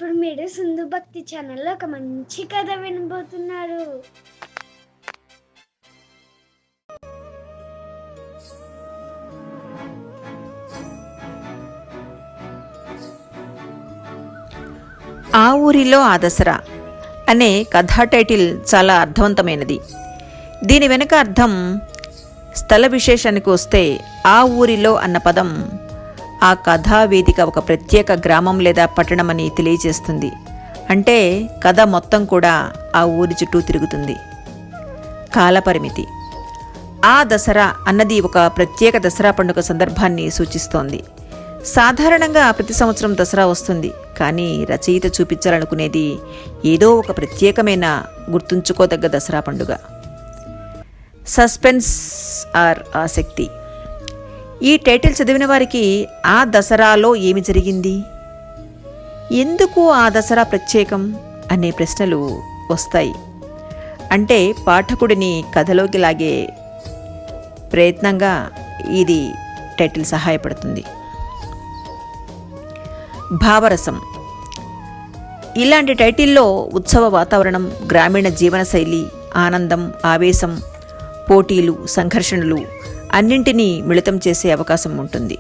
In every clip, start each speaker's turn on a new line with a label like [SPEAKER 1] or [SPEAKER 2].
[SPEAKER 1] ఇప్పుడు మీరు సింధు భక్తి ఛానల్లో ఒక మంచి కథ వినబోతున్నారు.
[SPEAKER 2] ఆ ఊరిలో ఆ దసరా అనే కథా టైటిల్ చాలా అర్థవంతమైనది. దీని వెనుక అర్థం స్థల విశేషానికి వస్తే ఆ ఊరిలో అన్న పదం ఆ కథా వేదిక ఒక ప్రత్యేక గ్రామం లేదా పట్టణమని తెలియజేస్తుంది. అంటే కథ మొత్తం కూడా ఆ ఊరి చుట్టూ తిరుగుతుంది. కాలపరిమితి. ఆ దసరా అన్నది ఒక ప్రత్యేక దసరా పండుగ సందర్భాన్ని సూచిస్తోంది. సాధారణంగా ప్రతి సంవత్సరం దసరా వస్తుంది, కానీ రచయిత చూపించాలనుకునేది ఏదో ఒక ప్రత్యేకమైన గుర్తుంచుకోదగ్గ దసరా పండుగ. సస్పెన్స్ ఆర్ ఆసక్తి. ఈ టైటిల్ చదివిన వారికి ఆ దసరాలో ఏమి జరిగింది, ఎందుకు ఆ దసరా ప్రత్యేకం అనే ప్రశ్నలు వస్తాయి. అంటే పాఠకుడిని కథలోకి లాగే ప్రయత్నంగా ఇది టైటిల్ సహాయపడుతుంది. భావరసం. ఇలాంటి టైటిల్లో ఉత్సవ వాతావరణం, గ్రామీణ జీవనశైలి, ఆనందం, ఆవేశం, పోటీలు, సంఘర్షణలు అన్నింటినీ మిళితం చేసే అవకాశం ఉంటుంది.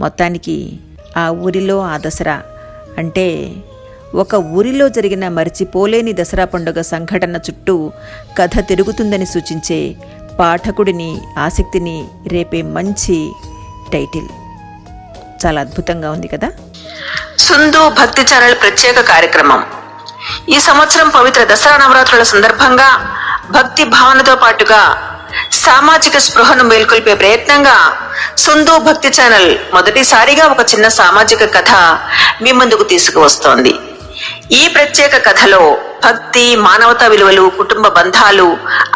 [SPEAKER 2] మొత్తానికి ఆ ఊరిలో ఆ దసరా అంటే ఒక ఊరిలో జరిగిన మరిచిపోలేని దసరా పండుగ సంఘటన చుట్టూ కథ తిరుగుతుందని సూచించే, పాఠకుడిని ఆసక్తిని రేపే మంచి టైటిల్. చాలా అద్భుతంగా ఉంది కదా.
[SPEAKER 3] సింధు భక్తి ఛానల్ ప్రత్యేక కార్యక్రమం. ఈ సంవత్సరం పవిత్ర దసరా నవరాత్రుల సందర్భంగా భక్తి భావనతో పాటుగా సామాజిక స్పృహను మేల్కొల్పే ప్రయత్నంగా సింధు భక్తి ఛానల్ మొదటిసారిగా ఒక చిన్న సామాజిక కథ మీ ముందుకు తీసుకువస్తోంది. ఈ ప్రత్యేక కథలో భక్తి, మానవతా విలువలు, కుటుంబ బంధాలు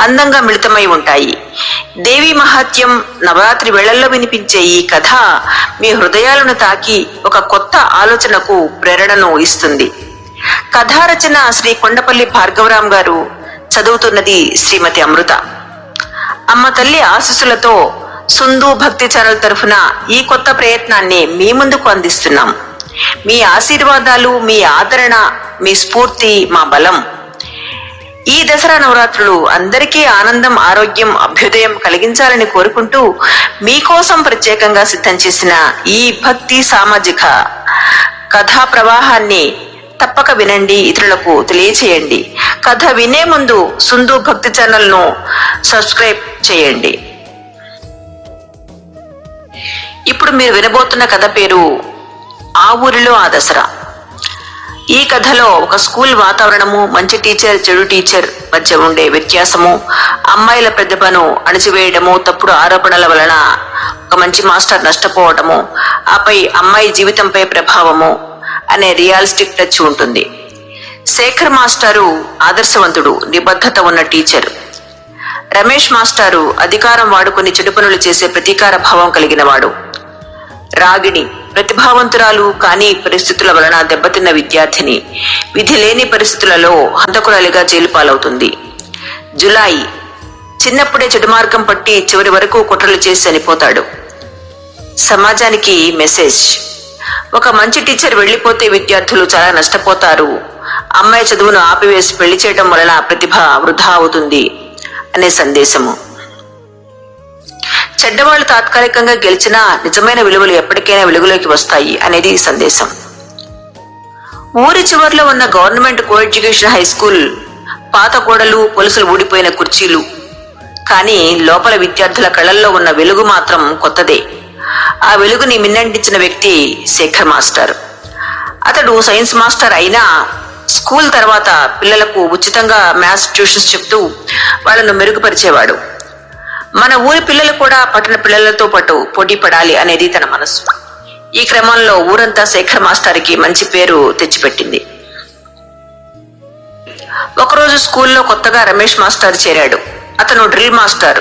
[SPEAKER 3] అందంగా మిళితమై ఉంటాయి. దేవీ మహాత్యం, నవరాత్రి వేళల్లో వినిపించే ఈ కథ మీ హృదయాలను తాకి ఒక కొత్త ఆలోచనకు ప్రేరణను ఇస్తుంది. కథా రచన శ్రీ కొండపల్లి భార్గవరాం గారు, చదువుతున్నది శ్రీమతి అమృత. అమ్మ తల్లి ఆశీస్సులతో సింధు భక్తి ఛానల్ తరఫున ఈ కొత్త ప్రయత్నాన్ని మీ ముందుకు అందిస్తున్నాం. మీ ఆశీర్వాదాలు, మీ ఆదరణ, మీ స్ఫూర్తి మా బలం. ఈ దసరా నవరాత్రులు అందరికీ ఆనందం, ఆరోగ్యం, అభ్యుదయం కలిగించాలని కోరుకుంటూ మీకోసం ప్రత్యేకంగా సిద్ధం చేసిన ఈ భక్తి సామాజిక కథా ప్రవాహాన్ని తప్పక వినండి, ఇతరులకు తెలియచేయండి. కథ వినే ముందు సింధు భక్తి ఛానల్ ను సబ్స్క్రైబ్ చేయండి. ఇప్పుడు మీరు వినబోతున్న కథ పేరు ఆ ఊరిలో ఆ దసరా. ఈ కథలో ఒక స్కూల్ వాతావరణము, మంచి టీచర్, చెడు టీచర్ మధ్య ఉండే వ్యత్యాసము, అమ్మాయిల ప్రతిభను అణిచివేయడము, తప్పుడు ఆరోపణల వలన ఒక మంచి మాస్టర్ నష్టపోవడము, ఆపై అమ్మాయి జీవితంపై ప్రభావము అనే రియలిస్టిక్ టచ్ ఉంటుంది. శేఖర్ మాస్టారు ఆదర్శవంతుడు, నిబద్ధత ఉన్న టీచర్. రమేష్ మాస్టారు అధికారం వాడుకుని చెడు పనులు చేసే ప్రతీకార భావం కలిగిన వాడు. రాగిణి ప్రతిభావంతురాలు, కానీ పరిస్థితుల వలన దెబ్బతిన్న విద్యార్థిని. విధి లేని పరిస్థితులలో హంతకురాలిగా జైలు పాలవుతుంది. జులాయి చిన్నప్పుడే చెడు మార్గం పట్టి చివరి వరకు కుట్రలు చేసి చనిపోతాడు. సమాజానికి మెసేజ్: ఒక మంచి టీచర్ వెళ్లిపోతే విద్యార్థులు చాలా నష్టపోతారు. అమ్మాయి చదువును ఆపివేసి పెళ్లి చేయడం వలన ప్రతిభ వృధా అవుతుంది అనే సందేశము. చెడ్డవాళ్లు తాత్కాలికంగా గెలిచినా నిజమైన విలువలు ఎప్పటికైనా వెలుగులోకి వస్తాయి అనేది ఈ సందేశం. ఊరి చివరిలో ఉన్న government co education high school పాత గోడలు, పొలుసులు ఊడిపోయిన కుర్చీలు, కానీ లోపల విద్యార్థుల కళ్ళల్లో ఉన్న వెలుగు మాత్రం కొత్తదే. ఆ వెలుగుని మిన్నంటించిన వ్యక్తి శేఖర్ మాస్టర్. అతడు సైన్స్ మాస్టర్ అయినా స్కూల్ తర్వాత పిల్లలకు ఉచితంగా మ్యాథ్స్ ట్యూషన్స్ చెప్తూ వాళ్ళను మెరుగుపరిచేవాడు. మన ఊరి పిల్లలు కూడా పట్టణ పిల్లలతో పాటు పోటీ పడాలి అనేది తన మనసు. ఈ క్రమంలో ఊరంతా శేఖర్ మాస్టర్కి మంచి పేరు తెచ్చిపెట్టింది. ఒకరోజు స్కూల్లో కొత్తగా రమేష్ మాస్టర్ చేరాడు. అతను డ్రిల్ మాస్టర్.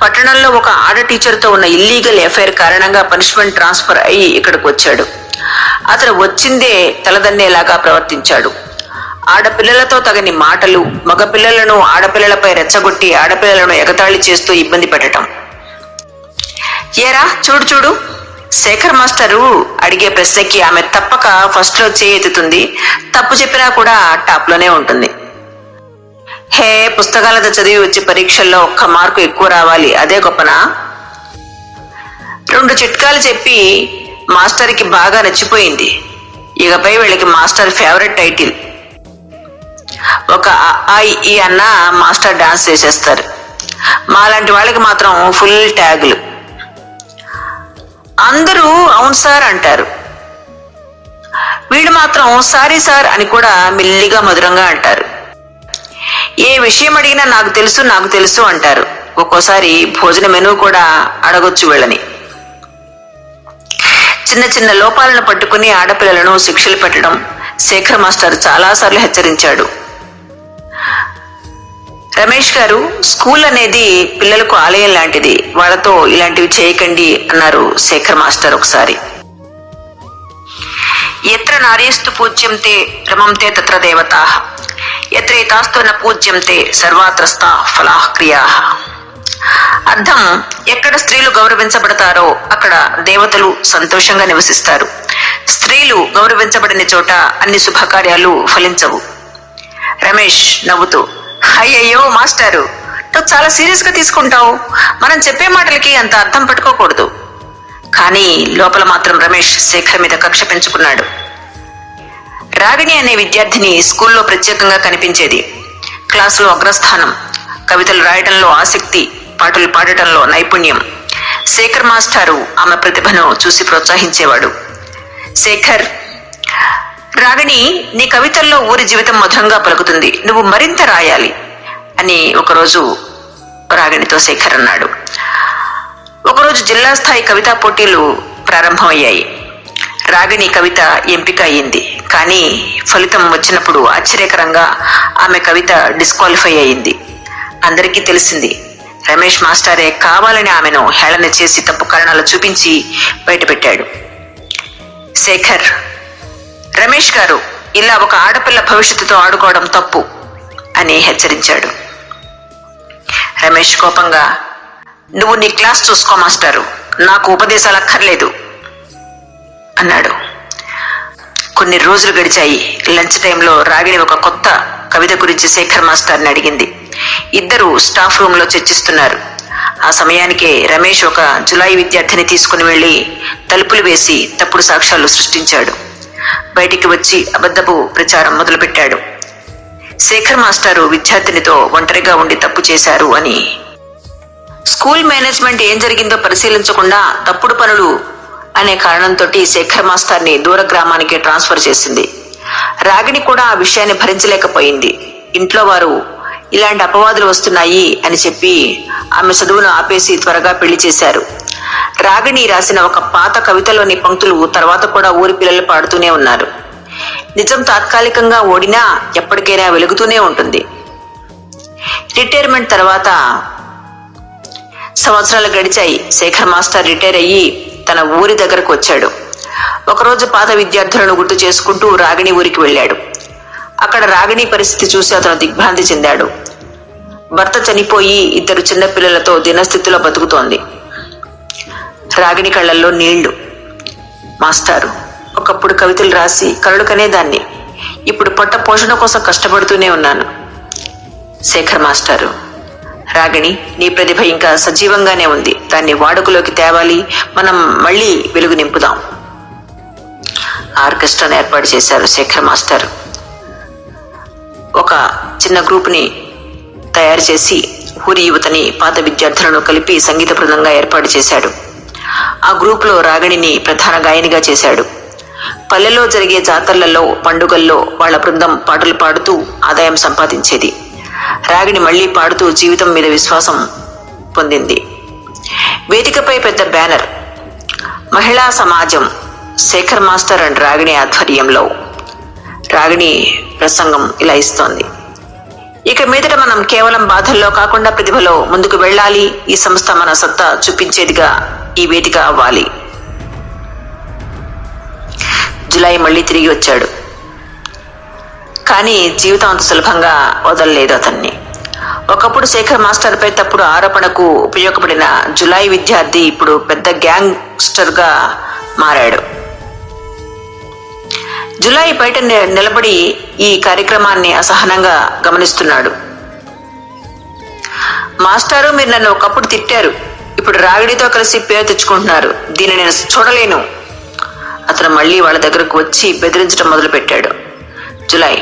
[SPEAKER 3] పట్టణంలో ఒక ఆడ టీచర్తో ఉన్న ఇల్లీగల్ ఎఫైర్ కారణంగా పనిష్మెంట్ ట్రాన్స్ఫర్ అయ్యి ఇక్కడికి వచ్చాడు. అతను వచ్చిందే తలదన్నేలాగా ప్రవర్తించాడు. ఆడపిల్లలతో తగని మాటలు, మగపిల్లలను ఆడపిల్లలపై రెచ్చగొట్టి ఆడపిల్లలను ఎగతాళి చేస్తూ ఇబ్బంది పెట్టడం. ఏరా చూడు చూడు, శేఖర్ మాస్టరు అడిగే ప్రశ్నకి ఆమె తప్పక ఫస్ట్ లో చేయెత్తుతుంది. తప్పు చెప్పినా కూడా టాప్ లోనే ఉంటుంది. హే, పుస్తకాలతో చదివి వచ్చే పరీక్షల్లో 1 మార్కు ఎక్కువ రావాలి, అదే గొప్పనా? 2 చిట్కాలు చెప్పి మాస్టర్కి బాగా నచ్చిపోయింది. ఇకపై వీళ్ళకి మాస్టర్ ఫేవరెట్ టైటిల్. ఒక ఈ అన్న మాస్టర్ డాన్స్ చేసేస్తారు. మాలాంటి వాళ్ళకి మాత్రం ఫుల్ ట్యాగులు. అందరూ అవును సార్ అంటారు. వీళ్ళు మాత్రం సారీ సార్ అని కూడా మెల్లిగా మధురంగా అంటారు. ఏ విషయం అడిగినా నాకు తెలుసు అంటారు. ఒక్కోసారి భోజన మెనూ కూడా అడగొచ్చు వీళ్ళని. చిన్న చిన్న లోపాలను పట్టుకుని ఆడపిల్లలను శిక్షలు పెట్టడం శేఖర్ మాస్టర్ చాలాసార్లు హెచ్చరించాడు. రమేష్ గారు, స్కూల్ అనేది పిల్లలకు ఆలయం లాంటిది, వాళ్ళతో ఇలాంటివి చేయకండి అన్నారు శేఖర్ మాస్టర్ ఒకసారి. ఎత్ర నార్యస్తు పూజ్యంతే రమంతే తత్ర దేవతాః, ఎత్రేతాస్తు న పూజ్యంతే సర్వాత్రస్థా ఫలాః క్రియాః. అర్థం, ఎక్కడ స్త్రీలు గౌరవించబడతారో అక్కడ దేవతలు సంతోషంగా నివసిస్తారు. స్త్రీలు గౌరవించబడిన చోట అన్ని శుభకార్యాలు ఫలించవు. రమేష్ నవ్వుతూ, అయ్యయ్యో మాస్టారు, నువ్వు చాలా సీరియస్ గా తీసుకుంటావు. మనం చెప్పే మాటలకి అంత అర్థం పట్టుకోకూడదు. కానీ లోపల మాత్రం రమేష్ శేఖర్ మీద కక్ష పెంచుకున్నాడు. రాగిణి అనే విద్యార్థిని స్కూల్లో ప్రత్యేకంగా కనిపించేది. క్లాసులో అగ్రస్థానం, కవితలు రాయడంలో ఆసక్తి, పాటలు పాడటంలో నైపుణ్యం. శేఖర్ మాస్టారు ఆమె ప్రతిభను చూసి ప్రోత్సహించేవాడు. శేఖర్, రాగిణి, నీ కవితల్లో ఊరి జీవితం మధురంగా పలుకుతుంది, నువ్వు మరింత రాయాలి అని ఒకరోజు రాగిణితో శేఖర్ అన్నాడు. ఒకరోజు జిల్లా స్థాయి కవితా పోటీలు ప్రారంభమయ్యాయి. రాగిణి కవిత ఎంపిక అయింది. కానీ ఫలితం వచ్చినప్పుడు ఆశ్చర్యకరంగా ఆమె కవిత డిస్క్వాలిఫై అయింది. అందరికీ తెలిసింది. రమేష్ మాస్టారే కావాలని ఆమెను హేళన చేసి తప్పు కారణాలు చూపించి బయటపెట్టాడు. శేఖర్, రమేష్ గారు, ఇలా ఒక ఆడపిల్ల భవిష్యత్తుతో ఆడుకోవడం తప్పు అని హెచ్చరించాడు. రమేష్ కోపంగా, నువ్వు నీ క్లాస్ చూసుకో మాస్టారు, నాకు ఉపదేశాలు అక్కర్లేదు అన్నాడు. కొన్ని రోజులు గడిచాయి. లంచ్ టైంలో రాగిణి ఒక కొత్త కవిత గురించి శేఖర్ మాస్టర్ని అడిగింది. ఇద్దరు స్టాఫ్ రూమ్ లో చర్చిస్తున్నారు. ఆ సమయానికే రమేష్ ఒక జులాయి విద్యార్థిని తీసుకుని వెళ్లి తలుపులు వేసి తప్పుడు సాక్ష్యాలు సృష్టించాడు. బయటికి వచ్చి అబద్ధపు ప్రచారం మొదలుపెట్టాడు. శేఖర్ మాస్టారు విద్యార్థినితో ఒంటరిగా ఉండి తప్పు చేశారు అని. స్కూల్ మేనేజ్మెంట్ ఏం జరిగిందో పరిశీలించకుండా తప్పుడు పనులు అనే కారణంతో శేఖర్ మాస్టర్ని దూర గ్రామానికి ట్రాన్స్ఫర్ చేసింది. రాగిణి కూడా ఆ విషయాన్ని భరించలేకపోయింది. ఇంట్లో వారు ఇలాంటి అపవాదులు వస్తున్నాయి అని చెప్పి ఆమె చదువును ఆపేసి త్వరగా పెళ్లి చేశారు. రాగిణి రాసిన ఒక పాత కవితలోని పంక్తులు తర్వాత కూడా ఊరి పిల్లలు పాడుతూనే ఉన్నారు. నిజం తాత్కాలికంగా ఓడినా ఎప్పటికైనా వెలుగుతూనే ఉంటుంది. రిటైర్మెంట్ తర్వాత సంవత్సరాలు గడిచాయి. శేఖర్ మాస్టర్ రిటైర్ అయ్యి తన ఊరి దగ్గరకు వచ్చాడు. ఒకరోజు పాత విద్యార్థులను గుర్తు చేసుకుంటూ రాగిణి ఊరికి వెళ్ళాడు. అక్కడ రాగిణి పరిస్థితి చూసి అతను దిగ్భ్రాంతి చెందాడు. భర్త చనిపోయి 2 చిన్నపిల్లలతో దినస్థితిలో బతుకుతోంది. రాగిణి కళ్ళల్లో నీళ్లు. మాస్టారు, ఒకప్పుడు కవితలు రాసి కలలు కనేదాన్ని, ఇప్పుడు పొట్ట పోషణ కోసం కష్టపడుతూనే ఉన్నాను. శేఖర్ మాస్టారు, రాగిణి, నీ ప్రతిభ ఇంకా సజీవంగానే ఉంది, దాన్ని వాడుకలోకి తేవాలి, మనం మళ్ళీ వెలుగు నింపుదాం. ఆర్కెస్ట్రాను ఏర్పాటు చేశారు శేఖర్ మాస్టర్. ఒక చిన్న గ్రూప్ని తయారు చేసి ఊరి యువతని పాత విద్యార్థులను కలిపి సంగీత బృందంగా ఏర్పాటు చేశాడు. ఆ గ్రూపులో రాగిణిని ప్రధాన గాయనిగా చేశాడు. పల్లెల్లో జరిగే జాతరలలో, పండుగల్లో వాళ్ల బృందం పాటలు పాడుతూ ఆదాయం సంపాదించేది. రాగిణి మళ్లీ పాడుతూ జీవితం మీద విశ్వాసం పొందింది. వేదికపై పెద్ద బ్యానర్, మహిళా సమాజం, శేఖర్ మాస్టర్ అండ్ రాగిణి ఆధ్వర్యంలో. రాగిణి ప్రసంగం ఇలా ఇస్తోంది: ఇక మీదట మనం కేవలం బాధల్లో కాకుండా ప్రతిభలో ముందుకు వెళ్ళాలి. ఈ సంస్థ మన సత్తా చూపించేదిగా ఈ వేదిక అవ్వాలి. జులై మళ్ళీ తిరిగి వచ్చాడు. కానీ జీవితం అంత సులభంగా వదలలేదు అతన్ని. ఒకప్పుడు శేఖర్ మాస్టర్ పై తప్పుడు ఆరోపణకు ఉపయోగపడిన జులై విద్యార్థి ఇప్పుడు పెద్ద గ్యాంగ్స్టర్ గా మారాడు. జులై బయట నిలబడి ఈ కార్యక్రమాన్ని అసహనంగా గమనిస్తున్నాడు. మాస్టారు, మీరు నన్ను ఒకప్పుడు తిట్టారు, ఇప్పుడు రాగిడితో కలిసి పేరు తెచ్చుకుంటున్నారు, దీన్ని నేను చూడలేను. అతను మళ్ళీ వాళ్ళ దగ్గరకు వచ్చి బెదిరించడం మొదలు పెట్టాడు. జులై: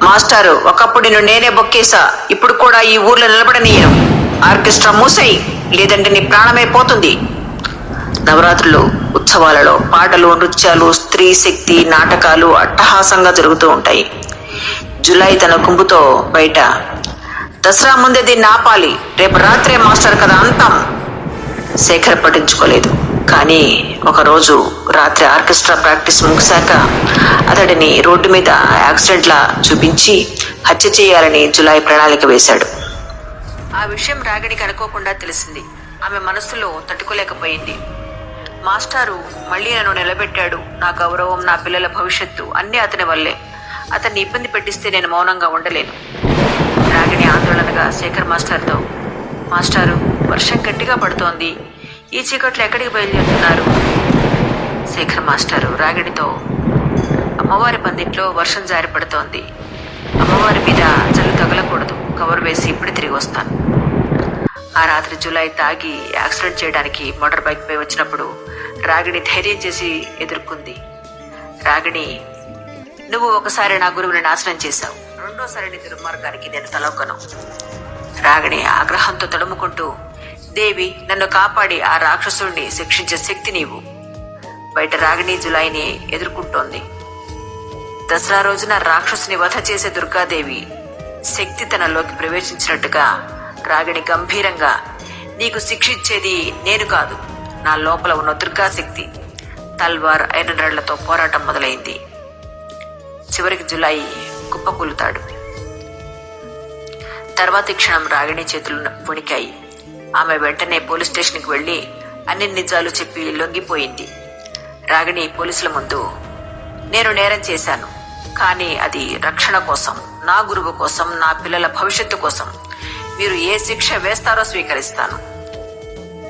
[SPEAKER 3] మాస్టారు, ఒకప్పుడు నిన్ను నేనే బొక్కేసా, ఇప్పుడు కూడా ఈ ఊర్లో నిలబడనీయను. ఆర్కెస్ట్రా మూసేయి, లేదంటే నీ ప్రాణమే పోతుంది. నవరాత్రులు ఉత్సవాలలో పాటలు, నృత్యాలు, స్త్రీ శక్తి, నాటకాలు అట్టహాసంగా జరుగుతూ ఉంటాయి. జులై తన గుంపుతో బయట, దసరా ముందే దీన్ని ఆపాలి, రేపు రాత్రే మాస్టర్ కదా అంతాం. శేఖర్ పట్టించుకోలేదు. కానీ ఒకరోజు రాత్రి ఆర్కెస్ట్రా ప్రాక్టీస్ ముగిశాక అతడిని రోడ్డు మీద యాక్సిడెంట్లా చూపించి హత్య చేయాలని జులై ప్రణాళిక వేశాడు. ఆ విషయం రాగిణికి అనుకోకుండా తెలిసింది. ఆమె మనస్సులో తట్టుకోలేకపోయింది. మాస్టారు మళ్ళీ నన్ను నిలబెట్టాడు, నా గౌరవం, నా పిల్లల భవిష్యత్తు అన్నీ అతని వల్లే. అతన్ని ఇబ్బంది పెట్టిస్తే నేను మౌనంగా ఉండలేను. రాగిణి ఆందోళనగా శేఖర్ మాస్టర్తో, మాస్టారు, వర్షం గట్టిగా పడుతోంది, ఈ చీకట్లో ఎక్కడికి బయలుదేరుతున్నారు? శేఖర్ మాస్టారు రాగిణితో, అమ్మవారి పందిట్లో వర్షం జారి పడుతోంది, అమ్మవారి మీద జల్లు తగలకూడదు, కవర్ వేసి ఇప్పుడు తిరిగి వస్తాను. ఆ రాత్రి జులై తాగి యాక్సిడెంట్ చేయడానికి మోటార్ బైక్ పై వచ్చినప్పుడు రాగిణి ధైర్యం చేసి ఎదుర్కొంది. రాగిణి, నువ్వు ఒకసారి నా గురువుని నాశనం చేశావు, రెండోసారి నీ దుర్మార్గానికి నేను తలొక్కను. రాగిణి ఆగ్రహంతో తడుముకుంటూ, దేవి, నన్ను కాపాడి ఆ రాక్షసుడిని శిక్షించే శక్తి నీవు. బయట రాగిణి జులైని ఎదుర్కొంటోంది. దసరా రోజున రాక్షసుని వధ చేసే దుర్గాదేవి శక్తి తనలోకి ప్రవేశించినట్టుగా రాగిణి గంభీరంగా, నీకు శిక్షించేది నేను కాదు, నా లోపల ఉన్న దుర్గాశక్తి. తల్వార్, ఐరన్ రాళ్లతో పోరాటం మొదలైంది. చివరికి జులై కుప్పకూలుతాడు. తర్వాతి క్షణం రాగిణి చేతులు వణికాయి. ఆమె వెంటనే పోలీస్ స్టేషన్కి వెళ్లి అన్ని నిజాలు చెప్పి లొంగిపోయింది. రాగిణి పోలీసుల ముందు, నేను నేరం చేశాను, కానీ అది రక్షణ కోసం, నా గురువు కోసం, నా పిల్లల భవిష్యత్తు కోసం. మీరు ఏ శిక్ష వేస్తారో స్వీకరిస్తాను.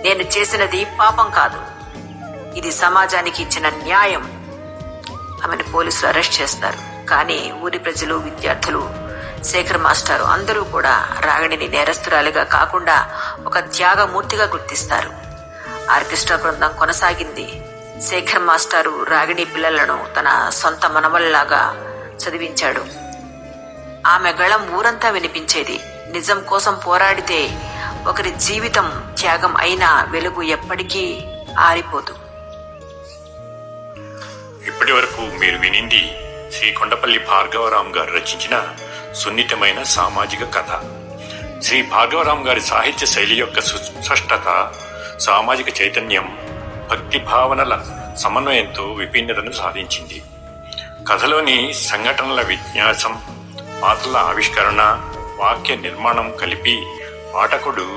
[SPEAKER 3] నేను చేసినది పాపం కాదు, ఇది సమాజానికి ఇచ్చిన న్యాయం. ఆమెను పోలీసులు అరెస్ట్ చేస్తారు. కానీ ఊరి ప్రజలు, విద్యార్థులు, శేఖర్ మాస్టారు అందరూ కూడా రాగిణిని నేరస్తురాలిగా కాకుండా ఒక త్యాగమూర్తిగా గుర్తిస్తారు. ఆర్కెస్ట్రా బృందం కొనసాగింది. శేఖర్ మాస్టారు రాగిణి పిల్లలను తన సొంత మనవల్లాగా చదివించాడు. ఆమె గళం ఊరంతా వినిపించేది. నిజం కోసం పోరాడితే ఒకరి జీవితం త్యాగం అయినా వెలుగు ఎప్పటికీ ఆరిపోదు.
[SPEAKER 4] ఇప్పటి వరకు మీరు వినింది శ్రీ కొండపల్లి భార్గవరాం గారు రచించిన సున్నితమైన సామాజిక కథ. శ్రీ భార్గవరాం గారి సాహిత్య శైలి యొక్క సుస్పష్టత, సామాజిక చైతన్యం, భక్తి భావనల సమన్వయంతో విభిన్నతను సాధించింది. కథలోని సంఘటనల విన్యాసం, పాత్రల ఆవిష్కరణ, వాక్య నిర్మాణం కలిపి పాఠకుడు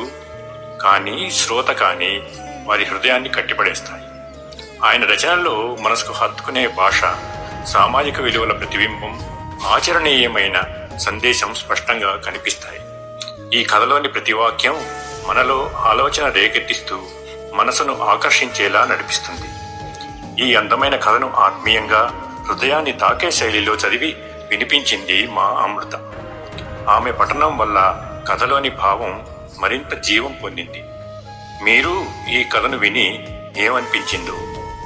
[SPEAKER 4] కానీ శ్రోత కానీ వారి హృదయాన్ని కట్టిపడేస్తాయి. ఆయన రచనల్లో మనసుకు హత్తుకునే భాష, సామాజిక విలువల ప్రతిబింబం, ఆచరణీయమైన సందేశం స్పష్టంగా కనిపిస్తాయి. ఈ కథలోని ప్రతి వాక్యం మనలో ఆలోచన రేకెత్తిస్తూ మనసును ఆకర్షించేలా నడిపిస్తుంది. ఈ అందమైన కథను ఆత్మీయంగా హృదయాన్ని తాకే శైలిలో చదివి వినిపించింది మా అమృత. ఆమె పఠనం వల్ల కథలోని భావం మరింత జీవం పొందింది. మీరు ఈ కథను విని ఏమనిపించిందో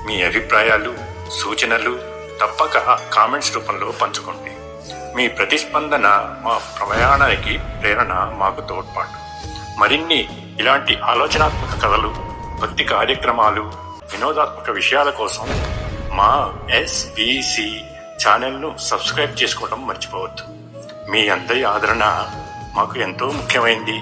[SPEAKER 4] మీ అభిప్రాయాలు, సూచనలు తప్పక కామెంట్స్ రూపంలో పంచుకోండి. మీ ప్రతిస్పందన మా ప్రయాణానికి ప్రేరణ, మాకు తోడ్పాటు. మరిన్ని ఇలాంటి ఆలోచనాత్మక కథలు, భక్తి కార్యక్రమాలు, వినోదాత్మక విషయాల కోసం మా SBC ఛానల్ను సబ్స్క్రైబ్ చేసుకోవడం మర్చిపోవద్దు. మీ అందరి ఆదరణ మాకు ఎంతో ముఖ్యమైంది.